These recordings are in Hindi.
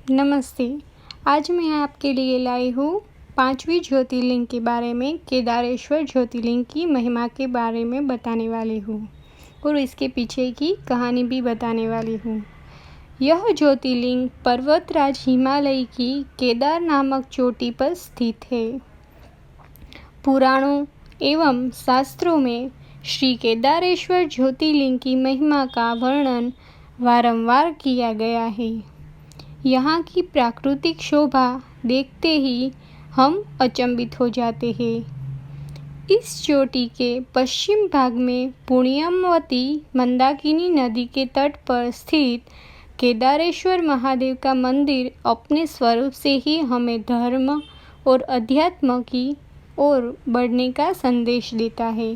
नमस्ते। आज मैं आपके लिए लाई हूँ 5वीं ज्योतिर्लिंग के बारे में, केदारेश्वर ज्योतिर्लिंग की महिमा के बारे में बताने वाली हूँ और इसके पीछे की कहानी भी बताने वाली हूँ। यह ज्योतिर्लिंग पर्वतराज हिमालय की केदार नामक चोटी पर स्थित है। पुराणों एवं शास्त्रों में श्री केदारेश्वर ज्योतिर्लिंग की महिमा का वर्णन वारंवार किया गया है। यहाँ की प्राकृतिक शोभा देखते ही हम अचंभित हो जाते हैं। इस चोटी के पश्चिम भाग में पुण्यमवती मंदाकिनी नदी के तट पर स्थित केदारेश्वर महादेव का मंदिर अपने स्वरूप से ही हमें धर्म और अध्यात्म की ओर बढ़ने का संदेश देता है।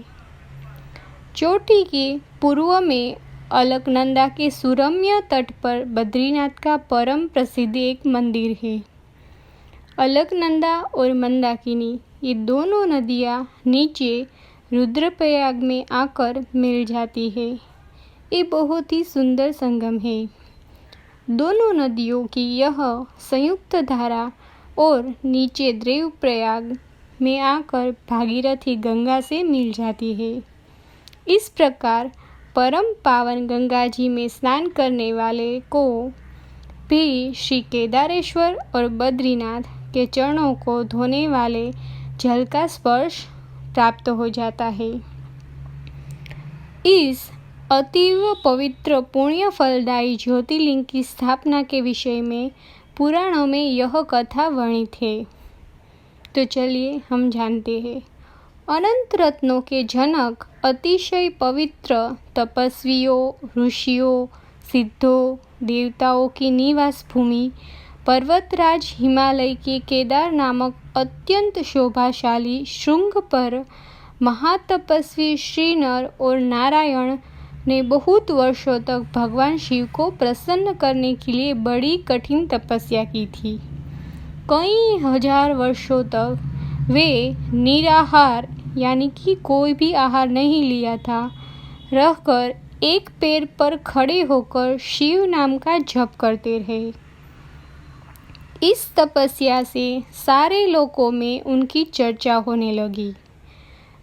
चोटी के पूर्व में अलकनंदा के सुरम्य तट पर बद्रीनाथ का परम प्रसिद्ध एक मंदिर है। अलकनंदा और मंदाकिनी ये दोनों नदियाँ नीचे रुद्रप्रयाग में आकर मिल जाती है। ये बहुत ही सुंदर संगम है। दोनों नदियों की यह संयुक्त धारा और नीचे देवप्रयाग में आकर भागीरथी गंगा से मिल जाती है। इस प्रकार परम पावन गंगा जी में स्नान करने वाले को भी श्री केदारेश्वर और बद्रीनाथ के चरणों को धोने वाले जल का स्पर्श प्राप्त हो जाता है। इस अतीव पवित्र पुण्य फलदायी ज्योतिर्लिंग की स्थापना के विषय में पुराणों में यह कथा वर्णित है। तो चलिए हम जानते हैं। अनंत रत्नों के जनक, अतिशय पवित्र तपस्वियों, ऋषियों, सिद्धों, देवताओं की निवास भूमि पर्वतराज हिमालय के केदार नामक अत्यंत शोभाशाली श्रृंग पर महातपस्वी श्री नर और नारायण ने बहुत वर्षों तक भगवान शिव को प्रसन्न करने के लिए बड़ी कठिन तपस्या की थी। कई हजार वर्षों तक वे निराहार यानी कि कोई भी आहार नहीं लिया था, रहकर एक पैर पर खड़े होकर शिव नाम का जप करते रहे। इस तपस्या से सारे लोकों में उनकी चर्चा होने लगी।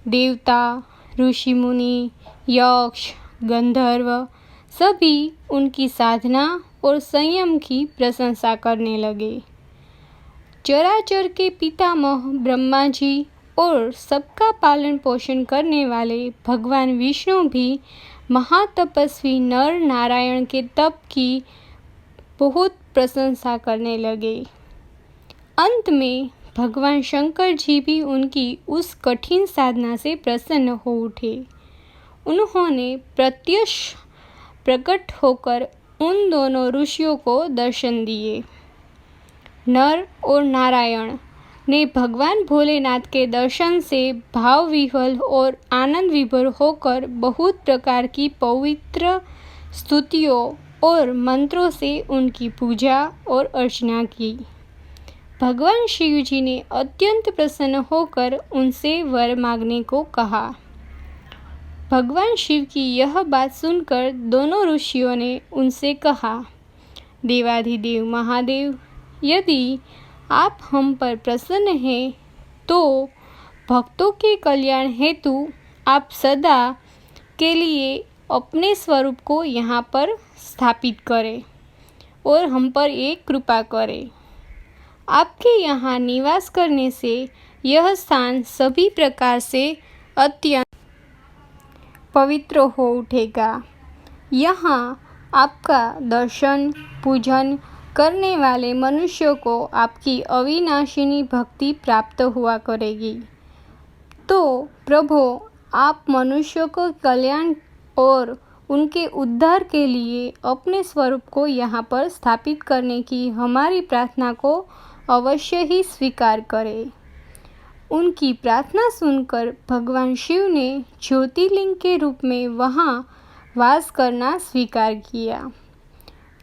देवता, ऋषि मुनि, यक्ष, गंधर्व सभी उनकी साधना और संयम की प्रशंसा करने लगे। चराचर के पितामह ब्रह्मा जी और सबका पालन पोषण करने वाले भगवान विष्णु भी महातपस्वी नर नारायण के तप की बहुत प्रशंसा करने लगे। अंत में भगवान शंकर जी भी उनकी उस कठिन साधना से प्रसन्न हो उठे। उन्होंने प्रत्यक्ष प्रकट होकर उन दोनों ऋषियों को दर्शन दिए। नर और नारायण ने भगवान भोलेनाथ के दर्शन से भाव विह्वल और आनंद विभोर होकर बहुत प्रकार की पवित्र स्तुतियों और मंत्रों से उनकी पूजा और अर्चना की। भगवान शिव जी ने अत्यंत प्रसन्न होकर उनसे वर मांगने को कहा। भगवान शिव की यह बात सुनकर दोनों ऋषियों ने उनसे कहा, देवाधिदेव महादेव, यदि आप हम पर प्रसन्न हैं तो भक्तों के कल्याण हेतु आप सदा के लिए अपने स्वरूप को यहाँ पर स्थापित करें और हम पर एक कृपा करें। आपके यहाँ निवास करने से यह स्थान सभी प्रकार से अत्यंत पवित्र हो उठेगा। यहाँ आपका दर्शन पूजन करने वाले मनुष्यों को आपकी अविनाशिनी भक्ति प्राप्त हुआ करेगी। तो प्रभु, आप मनुष्यों को कल्याण और उनके उद्धार के लिए अपने स्वरूप को यहाँ पर स्थापित करने की हमारी प्रार्थना को अवश्य ही स्वीकार करें। उनकी प्रार्थना सुनकर भगवान शिव ने ज्योतिर्लिंग के रूप में वहाँ वास करना स्वीकार किया।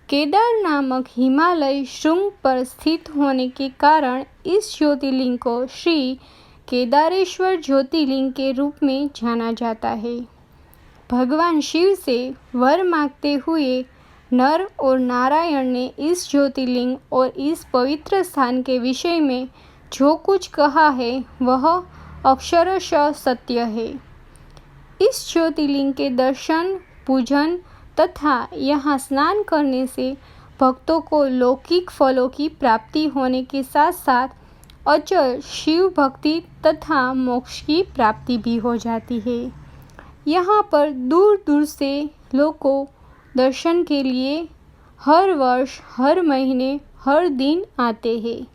केदार नामक हिमालय शृंग पर स्थित होने के कारण इस ज्योतिर्लिंग को श्री केदारेश्वर ज्योतिर्लिंग के रूप में जाना जाता है। भगवान शिव से वर मांगते हुए नर और नारायण ने इस ज्योतिर्लिंग और इस पवित्र स्थान के विषय में जो कुछ कहा है वह अक्षरशः सत्य है। इस ज्योतिर्लिंग के दर्शन, पूजन तथा यहाँ स्नान करने से भक्तों को लौकिक फलों की प्राप्ति होने के साथ साथ अचल शिव भक्ति तथा मोक्ष की प्राप्ति भी हो जाती है। यहाँ पर दूर दूर से लोग दर्शन के लिए हर वर्ष, हर महीने, हर दिन आते हैं।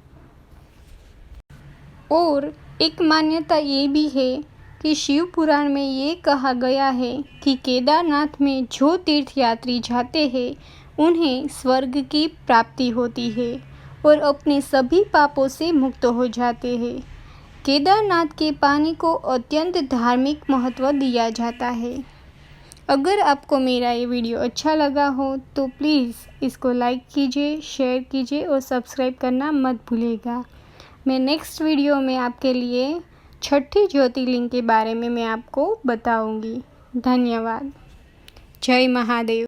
और एक मान्यता ये भी है कि शिव पुराण में ये कहा गया है कि केदारनाथ में जो तीर्थयात्री जाते हैं उन्हें स्वर्ग की प्राप्ति होती है और अपने सभी पापों से मुक्त हो जाते हैं। केदारनाथ के पानी को अत्यंत धार्मिक महत्व दिया जाता है। अगर आपको मेरा ये वीडियो अच्छा लगा हो तो प्लीज़ इसको लाइक कीजिए, शेयर कीजिए और सब्सक्राइब करना मत भूलिएगा। मैं नेक्स्ट वीडियो में आपके लिए छठी ज्योतिर्लिंग के बारे में मैं आपको बताऊंगी। धन्यवाद। जय महादेव।